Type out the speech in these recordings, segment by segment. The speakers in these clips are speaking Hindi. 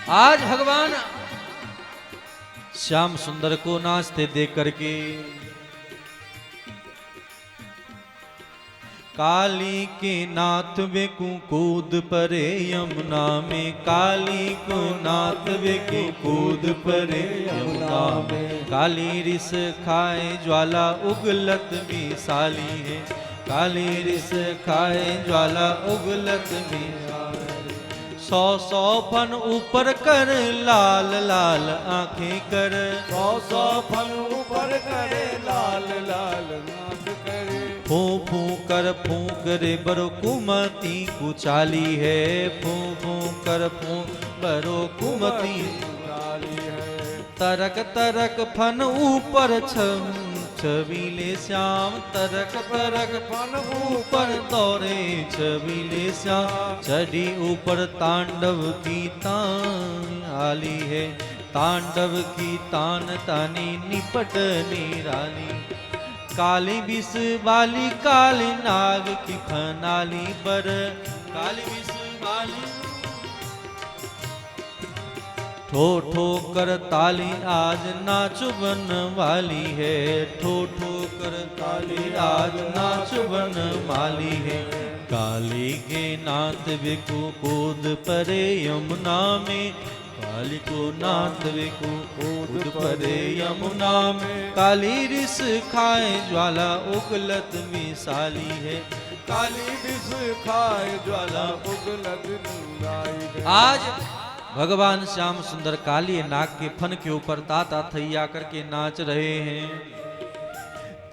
आज भगवान श्याम सुंदर को नाचते देख करके काली के नाथ वे कूद परे यमुना में, काली को नाथ वे कूद परे यमुना में। काली रिस खाए ज्वाला उगलत मिसाली है, काली रिस खाए ज्वाला उगलत मिसाली। 100 फन ऊपर कर लाल लाल आंखें कर, 100 फन ऊपर करे लाल लाल आंख करे। फू फू कर फूंक रे बरो कुमती कुचाली है, फू फू कर फूंक बरो कुमती कुचाली है। तरक तरक फन ऊपर छम छबीले श्याम, तरक तरक फन ऊपर दौरे छबीले श्याम। चढ़ी ऊपर तांडव की तान आली है, तांडव की तान तानी निपट निराली। काली विष वाली काली नाग की फनाली पर, काली विष वाली ठो ठो कर ताली आज नाच बन वाली है, ठो ठो कर ताली आज नाच बन वाली है। काली के नाथ वे कूद परे यमुना में, काली को नाथ वे कूद परे यमुना में। काली रिस खाए ज्वाला उगलत मिसाली है, काली विष खाए ज्वाला उगलत मिसाली है। आज भगवान श्याम सुंदर काली नाग के फन के ऊपर ताता थैया करके नाच रहे हैं।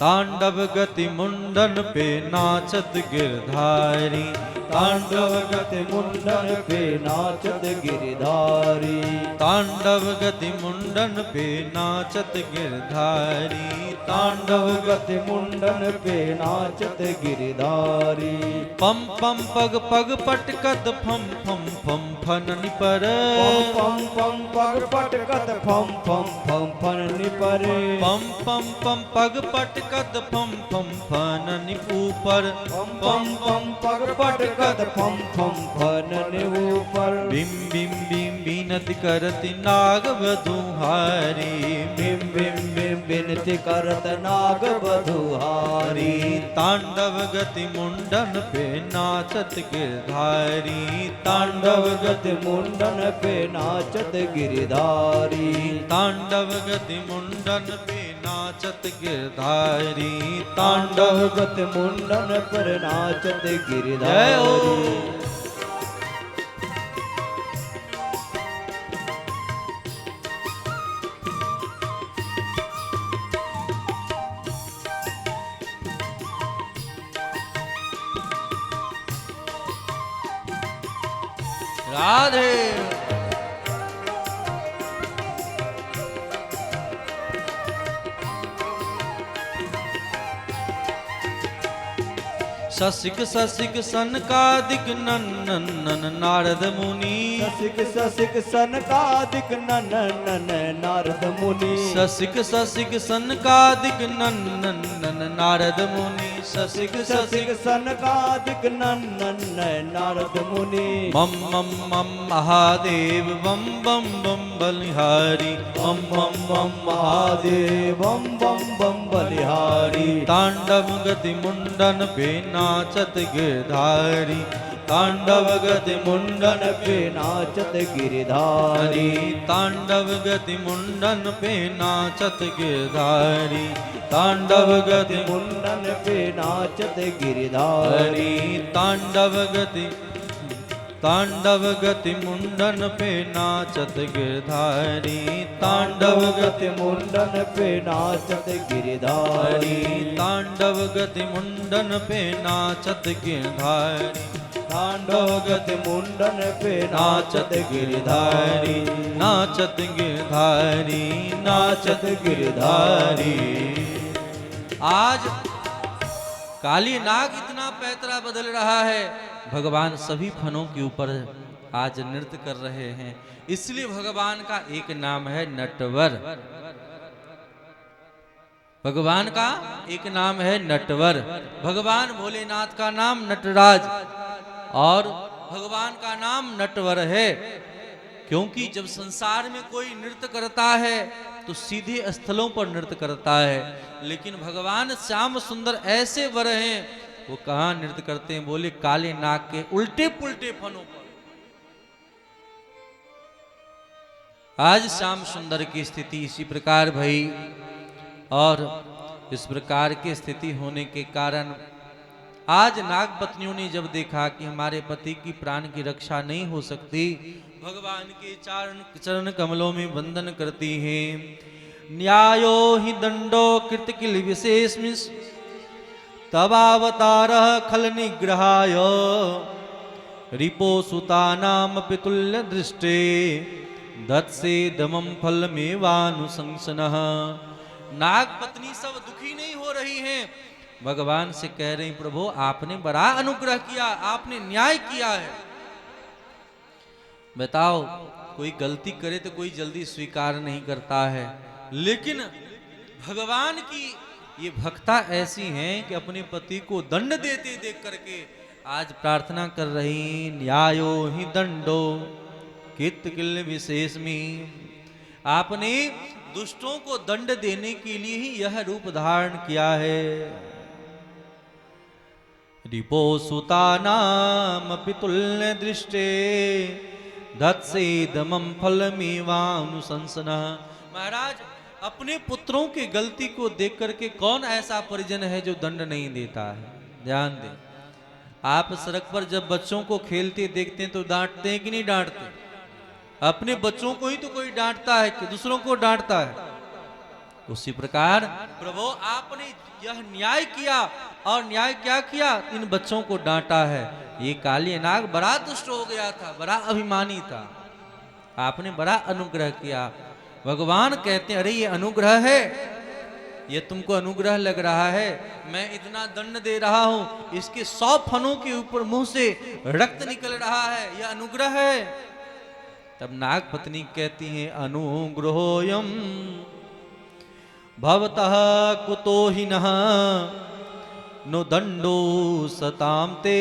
तांडव गति मुंडन पे नाचत गिरधारी, तांडव गति मुंडन पे नाचत गिरधारी। तांडव गति मुंडन पे नाचत गिरधारी, तांडव गति मुंडन पे नाचत गिरधारी। पम पम पग पग पटकत फम फम फम फनन पर, पम पम पग पटकत फम फम फम फन परे। पम पम पम पग पटकत फम फम फनन ऊपर, पम पम पग पटकत फम फम फन ऊपर। बिम बिम बिम बिनती करति नाग बधुहारी, बिम बिम बिम बिनती करत नाग बधुहारी। तांडव गति मुंडन पे नाचत गिरधारी, तांडव गति मुंडन पे नाचत गिरधारी। तांडव गति मुंडन पे नाचत गिरधारी। तांडव गति मुंडन पर नाचत जय गिरधारी। हो। राधे ससिक ससिक सनकादिक नन्नन नन नारद मुनि, ससिक ससिक सनकादिक नन नन नारद मुनि। ससिक ससिक सनकादिक नन्नन नन नारद मुनि, ससिक ससिक सनकादिक नन नन नारद मुनि। मम मम मम महादेव बम बम बम बलिहारी, मम मम मम महादेव बम बम बम बलिहारी। तांडव गति मुंडन पे नाचत गिरधारी, तांडव गति मुंडन पे नाचत गिरधारी। तांडव गति मुंडन पे नाचत गिरधारी, तांडव गति मुंडन पे नाचत गिरधारी। तांडव गति तांडव गति मुंडन पे नाचत गिरधारी, तांडव गति मुंडन पे नाचत गिरधारी। तांडव गति मुंडन पे नाचत गिरधारी, तांडव गति मुंडन पे नाचत गिरधारी, नाचत गिरधारी, नाचत गिरधारी। आज काली नाग इतना पैतरा बदल रहा है, भगवान सभी फनों के ऊपर आज नृत्य कर रहे हैं। इसलिए भगवान का एक नाम है नटवर, भगवान का एक नाम है नटवर। भगवान भोलेनाथ का नाम नटराज और भगवान का नाम नटवर है। क्योंकि जब संसार में कोई नृत्य करता है तो सीधे स्थलों पर नृत्य करता है, लेकिन भगवान श्याम सुंदर ऐसे वर हैं, वो कहाँ नृत्य करते हैं? बोले काले नाग के उल्टे पुल्टे फनों पर। आज श्याम सुंदर की स्थिति इसी प्रकार भई, और इस प्रकार की स्थिति होने के कारण आज नाग पत्नियों ने जब देखा कि हमारे पति की प्राण की रक्षा नहीं हो सकती, भगवान के चरण कमलों में वंदन करती हैं। न्यायो हि दंडो कृत किल विशेष तवावतार खल निग्रहाय रिपो सुता नाम पितुल्य दृष्टे दत्से दमम फल मेवानुशंसनः। नाग पत्नी सब दुखी नहीं हो रही हैं, भगवान से कह रही प्रभु आपने बड़ा अनुग्रह किया, आपने न्याय किया है। बताओ कोई गलती करे तो कोई जल्दी स्वीकार नहीं करता है, लेकिन भगवान की ये भक्ता ऐसी हैं कि अपने पति को दंड देते देख करके आज प्रार्थना कर रही, न्यायो ही दंडो कित किल विशेषमी। आपने दुष्टों को दंड देने के लिए ही यह रूप धारण किया है। रिपो सुता नाम पितुल्य दृष्टे दत्से दमम फलमेवानुशंसनः। महाराज अपने पुत्रों की गलती को देख करके कौन ऐसा परिजन है जो दंड नहीं देता है? ध्यान दें, आप सड़क पर जब बच्चों को खेलते देखते हैं तो डांटते हैं कि नहीं डांटते? अपने बच्चों को ही तो कोई डांटता है कि दूसरों को डांटता है। उसी प्रकार प्रभु आपने यह न्याय किया, और न्याय क्या किया? इन बच्चों को डांटा है। ये काली नाग बड़ा दुष्ट हो गया था, बड़ा अभिमानी था, आपने बड़ा अनुग्रह किया। भगवान कहते हैं अरे ये अनुग्रह है, ये तुमको अनुग्रह लग रहा है, मैं इतना दंड दे रहा हूं, इसके 100 फनों के ऊपर मुंह से रक्त निकल रहा है, यह अनुग्रह है। तब नाग पत्नी कहती हैं अनुग्रहोयम भवतः कुतो हिनः नो दंडो सताम ते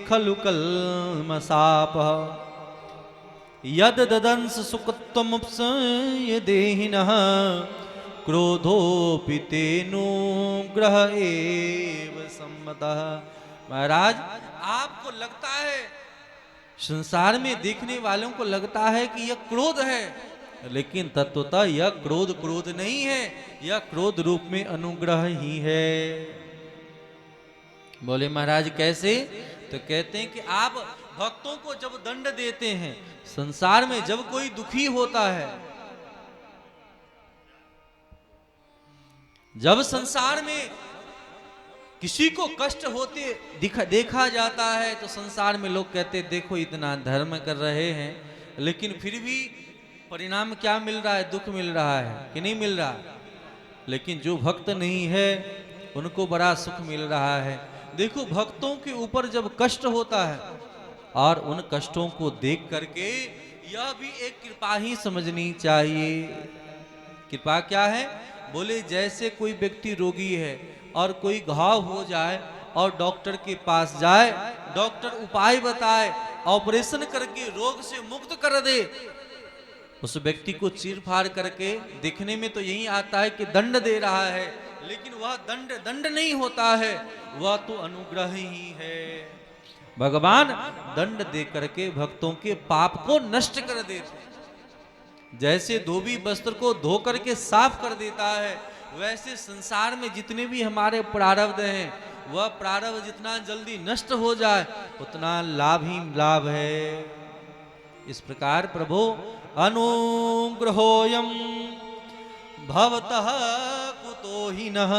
खलु कल्मषापः यद ददंस सुखत्वमुपसंय देहिनः क्रोधोपि तेनुग्रह एव सम्मतः। महाराज आपको लगता है, संसार में देखने वालों को लगता है कि यह क्रोध है, लेकिन तत्वतः यह क्रोध नहीं है, यह क्रोध रूप में अनुग्रह ही है। बोले महाराज कैसे? तो कहते हैं कि आप भक्तों को जब दंड देते हैं, संसार में जब कोई दुखी होता है, जब संसार में किसी को कष्ट होते देखा जाता है, तो संसार में लोग कहते देखो इतना धर्म कर रहे हैं, लेकिन फिर भी परिणाम क्या मिल रहा है? दुख मिल रहा है कि नहीं मिल रहा? लेकिन जो भक्त नहीं है उनको बड़ा सुख मिल रहा है। देखो भक्तों के ऊपर जब कष्ट होता है, और उन कष्टों को देख करके यह भी एक कृपा ही समझनी चाहिए। कृपा क्या है? बोले जैसे कोई व्यक्ति रोगी है और कोई घाव हो जाए और डॉक्टर के पास जाए, डॉक्टर उपाय बताए, ऑपरेशन करके रोग से मुक्त कर दे, उस व्यक्ति को चीर फाड़ करके देखने में तो यही आता है कि दंड दे रहा है, लेकिन वह दंड नहीं होता है, वह तो अनुग्रह ही है। भगवान दंड दे करके भक्तों के पाप को नष्ट कर देते, जैसे धोबी वस्त्र को धो करके साफ कर देता है, वैसे संसार में जितने भी हमारे प्रारब्ध हैं, वह प्रारब्ध जितना जल्दी नष्ट हो जाए उतना लाभ ही लाभ है। इस प्रकार प्रभु अनुग्रहोयम भवतः कुतो हिनः।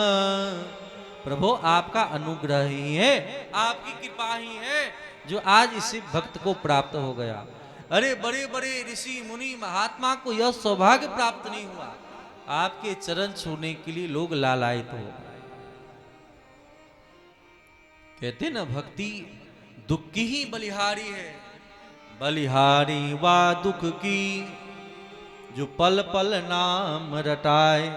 प्रभु आपका अनुग्रह ही है, आपकी कृपा ही है जो आज इसी भक्त को प्राप्त हो गया। अरे बड़े बड़े ऋषि मुनि महात्मा को यह सौभाग्य प्राप्त नहीं हुआ, आपके चरण छूने के लिए लोग लालायित हो। कहते ना भक्ति दुख की ही बलिहारी है, बलिहारी वा दुख की जो पल पल नाम रटाए।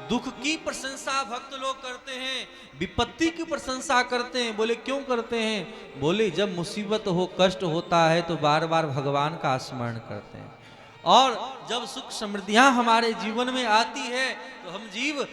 दुख की प्रशंसा भक्त लोग करते हैं, विपत्ति की प्रशंसा करते हैं। बोले क्यों करते हैं? बोले जब मुसीबत हो, कष्ट होता है तो बार बार भगवान का स्मरण करते हैं। और जब सुख समृद्धियां हमारे जीवन में आती है तो हम जीव